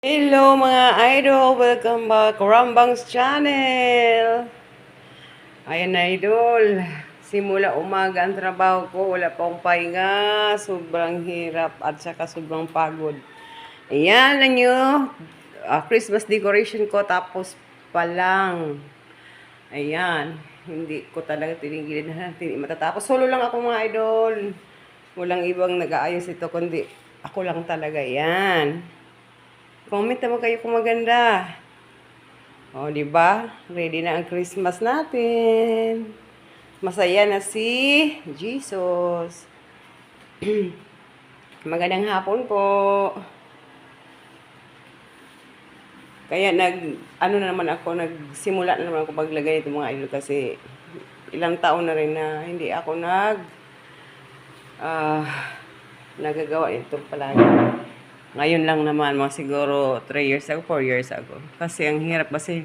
Hello mga idol! Welcome back Rambangs Channel! Ayan na idol, simula umaga ang trabaho ko, wala pa akong pahinga, sobrang hirap at saka sobrang pagod. Ayan na nyo, Christmas decoration ko tapos pa lang. Ayan, hindi ko talaga tinigilin na matatapos. Solo lang ako mga idol, walang ibang nag-aayos ito kundi ako lang talaga. Yan. Comment naman kayo kung maganda. O, di ba? Ready na ang Christmas natin. Masaya na si Jesus. Magandang hapon po. Kaya nagsimula na naman ako paglagay nito mga idol kasi ilang taon na rin na hindi ako nagagawa ito palagi. Ngayon lang naman, mga siguro 3 years ago, 4 years ago. Kasi ang hirap kasi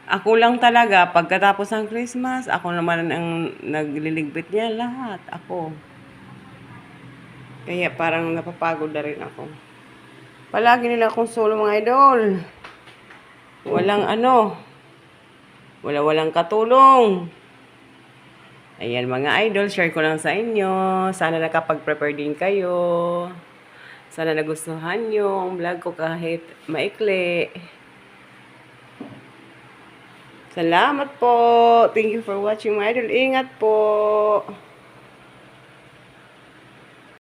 ako lang talaga, pagkatapos ng Christmas, ako naman ang nagliligpit niya lahat. Ako. Kaya parang napapagod na rin ako. Palagi nila akong solo mga idol. Walang katulong. Ayan mga idol, share ko lang sa inyo. Sana nakapag-prepare din kayo. Sana nagustuhan nyo ang vlog ko kahit maikli. Salamat po. Thank you for watching my idol. Ingat po.